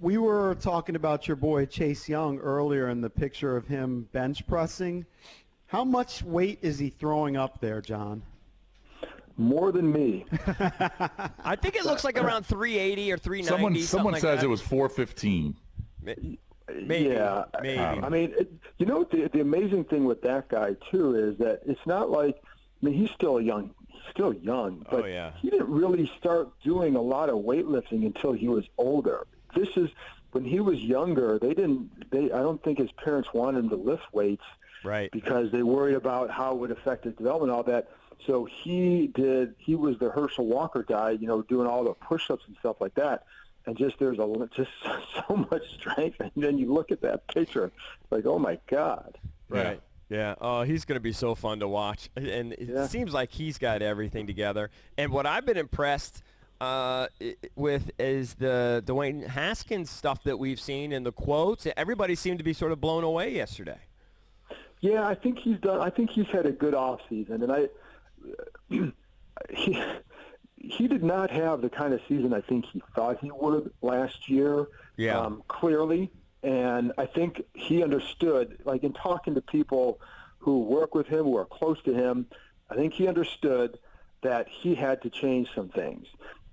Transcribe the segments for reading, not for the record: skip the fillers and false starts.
We were talking about your boy Chase Young earlier in the picture of him bench pressing. How much weight is he throwing up there, John? More than me. I think it looks like around 380 or 390. Someone like says that. It was 415. Maybe. Yeah. Maybe. I mean, the amazing thing with that guy, too, is that it's not like, I mean, he's still young, but he didn't really start doing a lot of weightlifting until he was older. This is, when he was younger, I don't think his parents wanted him to lift weights. Right. Because they worried about how it would affect his development and all that. So he was the Herschel Walker guy, doing all the push-ups and stuff like that. And there's just so much strength. And then you look at that picture, like, oh, my God. Right. Yeah. Oh, he's going to be so fun to watch. And it seems like he's got everything together. And what I've been impressed with is the Dwayne Haskins stuff that we've seen and the quotes. Everybody seemed to be sort of blown away yesterday. Yeah, I think he's had a good off season, and he did not have the kind of season I think he thought he would last year. Yeah. Clearly, and I think he understood. Like in talking to people who work with him, who are close to him, I think he understood that he had to change some things,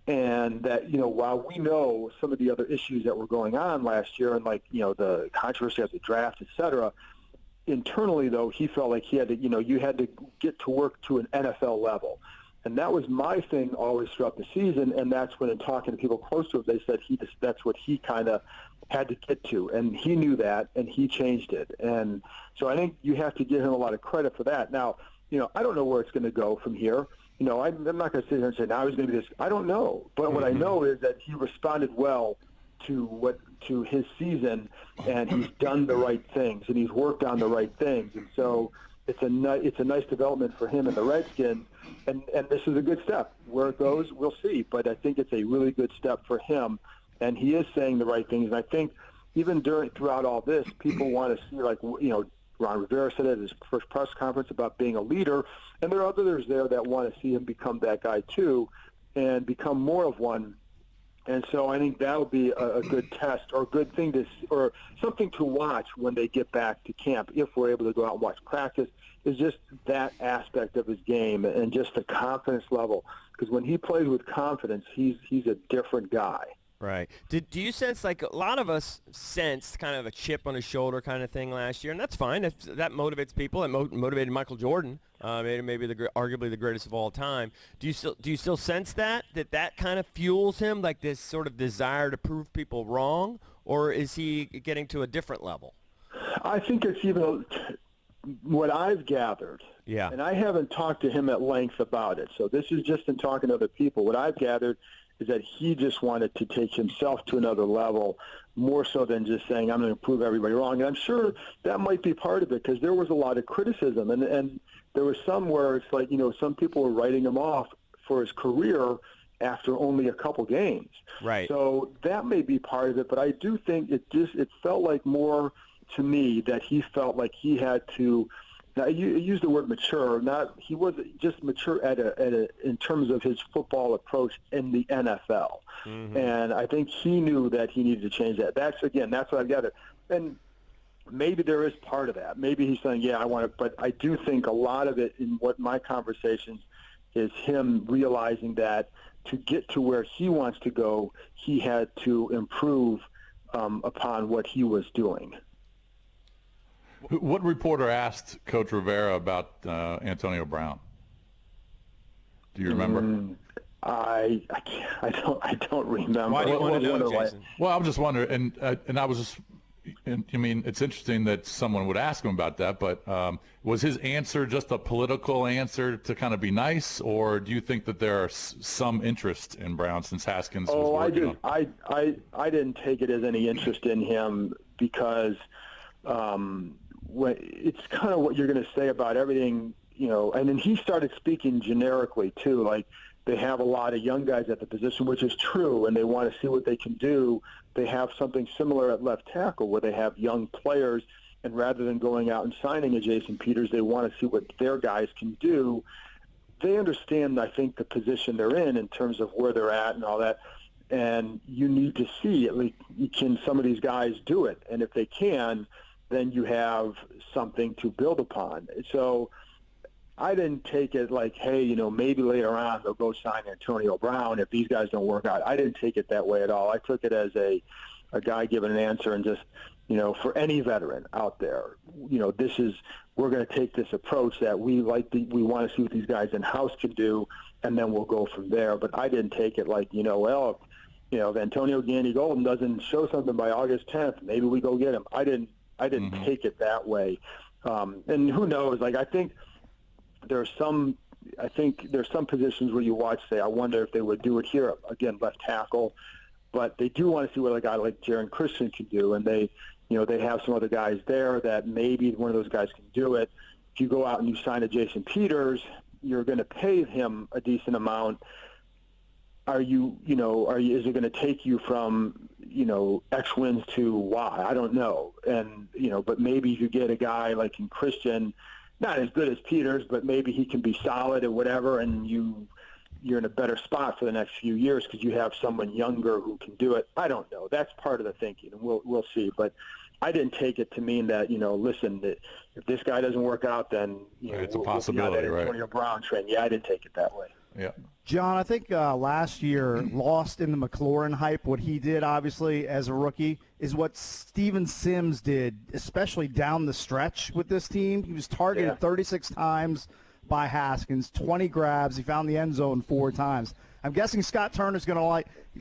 and that while we know some of the other issues that were going on last year, and the controversy of the draft, et cetera. Internally, though, he felt like he had to, you had to get to work to an NFL level. And that was my thing always throughout the season, and that's when in talking to people close to him, they said that's what he kind of had to get to. And he knew that, and he changed it. And so I think you have to give him a lot of credit for that. Now, I don't know where it's going to go from here. I'm not going to sit here and say, now he's going to be this. I don't know. But what I know is that he responded well to his season, and he's done the right things, and he's worked on the right things, and so it's a nice development for him and the Redskins, and this is a good step. Where it goes, we'll see, but I think it's a really good step for him, and he is saying the right things, and I think even throughout all this, people want to see, Ron Rivera said at his first press conference about being a leader, and there are others there that want to see him become that guy too, and become more of one. And so I think that'll be a good test or a good thing or something to watch when they get back to camp, if we're able to go out and watch practice, is just that aspect of his game and just the confidence level. Because when he plays with confidence, he's a different guy. Right. Do you sense, like a lot of us sensed kind of a chip on his shoulder kind of thing last year, and that's fine. If that motivates people. It motivated Michael Jordan, maybe arguably the greatest of all time. Do you still sense that kind of fuels him, like this sort of desire to prove people wrong, or is he getting to a different level? I think it's even what I've gathered. Yeah. And I haven't talked to him at length about it, so this is just in talking to other people. What I've gathered is that he just wanted to take himself to another level, more so than just saying, I'm going to prove everybody wrong. And I'm sure that might be part of it, because there was a lot of criticism. And there was some where it's like, some people were writing him off for his career after only a couple games. Right. So that may be part of it. But I do think it felt like more to me that he felt like he had to – now, you use the word mature. He wasn't just mature in terms of his football approach in the NFL, and I think he knew that he needed to change that. That's what I gathered. And maybe there is part of that. Maybe he's saying, "Yeah, I want it," but I do think a lot of it in what my conversations is him realizing that to get to where he wants to go, he had to improve upon what he was doing. What reporter asked Coach Rivera about Antonio Brown? Do you remember? I don't remember. Why do you want to know, Jason? Well, I'm just wondering, and I was just, I mean, it's interesting that someone would ask him about that, but was his answer just a political answer to kind of be nice, or do you think that there are some interest in Brown since Haskins was working on? I didn't take it as any interest in him, because it's kind of what you're going to say about everything, and then he started speaking generically too, like they have a lot of young guys at the position, which is true, and they want to see what they can do. They have something similar at left tackle where they have young players, and rather than going out and signing a Jason Peters, they want to see what their guys can do. They understand, I think, the position they're in terms of where they're at and all that. And you need to see, at least, can some of these guys do it? And if they can, then you have something to build upon. So I didn't take it like, hey, maybe later on they'll go sign Antonio Brown if these guys don't work out. I didn't take it that way at all. I took it as a guy giving an answer, and just, for any veteran out there, we're going to take this approach that we want to see what these guys in-house can do, and then we'll go from there. But I didn't take it like, if Antonio Gandy Golden doesn't show something by August 10th, maybe we go get him. I didn't take it that way. And who knows? Like, I think there's some positions where you watch, say, I wonder if they would do it here. Again, left tackle. But they do want to see what a guy like Darren Christiansen can do, and they have some other guys there that maybe one of those guys can do it. If you go out and you sign a Jason Peters, you're going to pay him a decent amount. Is it going to take you from, X wins to Y? I don't know. And, but maybe you get a guy like in Christian, not as good as Peters, but maybe he can be solid or whatever, and you're in a better spot for the next few years because you have someone younger who can do it. I don't know. That's part of the thinking, and we'll see. But I didn't take it to mean that, listen, that if this guy doesn't work out, then it's a possibility, right? Antonio Brown trend. Yeah, I didn't take it that way. Yeah. John, I think last year, lost in the McLaurin hype, what he did, obviously, as a rookie, is what Steven Sims did, especially down the stretch with this team. He was targeted 36 times by Haskins, 20 grabs. He found the end zone 4 times. I'm guessing Scott Turner's going to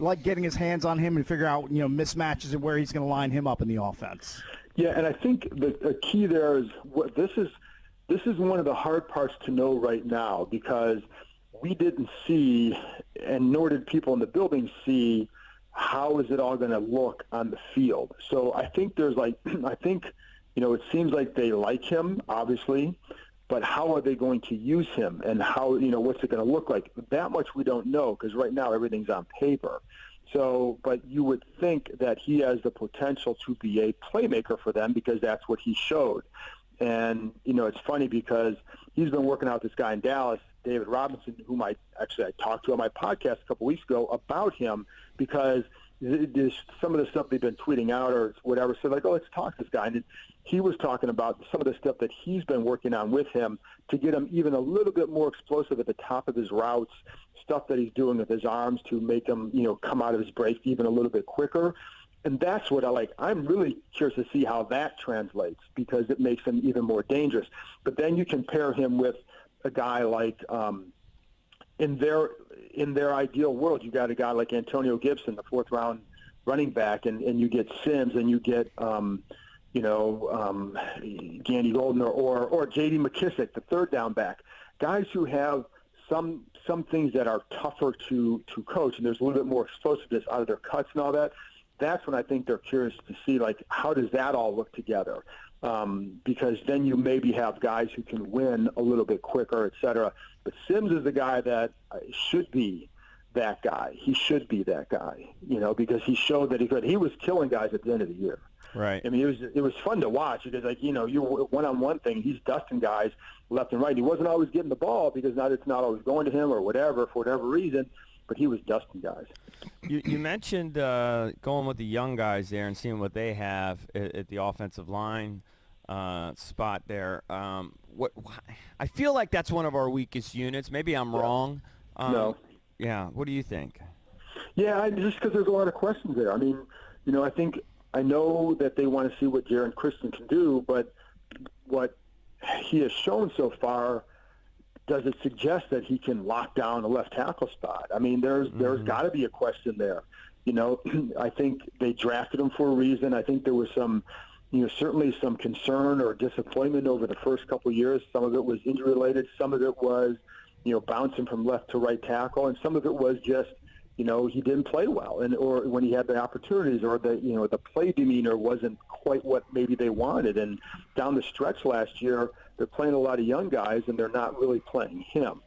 like getting his hands on him and figure out, mismatches and where he's going to line him up in the offense. Yeah, and I think the key there is this is one of the hard parts to know right now, because we didn't see, and nor did people in the building see, how is it all going to look on the field. So I think it seems like they like him, obviously, but how are they going to use him, and how, what's it going to look like? That much we don't know, because right now everything's on paper. So, but you would think that he has the potential to be a playmaker for them, because that's what he showed. And, it's funny because he's been working out this guy in Dallas, David Robinson, whom I talked to on my podcast a couple weeks ago about him, because there's some of the stuff they've been tweeting out or whatever. So like, let's talk to this guy. And he was talking about some of the stuff that he's been working on with him to get him even a little bit more explosive at the top of his routes, stuff that he's doing with his arms to make him, come out of his break even a little bit quicker. And that's what I like. I'm really curious to see how that translates, because it makes him even more dangerous. But then you compare him with a guy like in their ideal world, you got a guy like Antonio Gibson, the 4th round running back, and you get Sims, and you get Gandy Golden or J.D. McKissick, the 3rd down back, guys who have some things that are tougher to coach, and there's a little bit more explosiveness out of their cuts and all that. That's when I think they're curious to see, like, how does that all look together? Because then you maybe have guys who can win a little bit quicker, et cetera. But Sims is the guy that should be that guy. He should be that guy, because he showed that he could. He was killing guys at the end of the year. Right. I mean, it was fun to watch, because, like, you one-on-one thing, he's dusting guys left and right. He wasn't always getting the ball, because it's not always going to him or whatever, for whatever reason, but he was dusting guys. You mentioned going with the young guys there and seeing what they have at the offensive line spot there. I feel like that's one of our weakest units. Maybe I'm wrong. No. Yeah. What do you think? Yeah, just because there's a lot of questions there. I mean, I know that they want to see what Darren Christiansen can do, but what he has shown so far, does it suggest that he can lock down a left tackle spot? I mean, there's got to be a question there. I think they drafted him for a reason. I think there was some, certainly some concern or disappointment over the first couple of years. Some of it was injury related. Some of it was, bouncing from left to right tackle, and some of it was just, he didn't play well, or when he had the opportunities, or the play demeanor wasn't quite what maybe they wanted. And down the stretch last year, they're playing a lot of young guys, and they're not really playing him.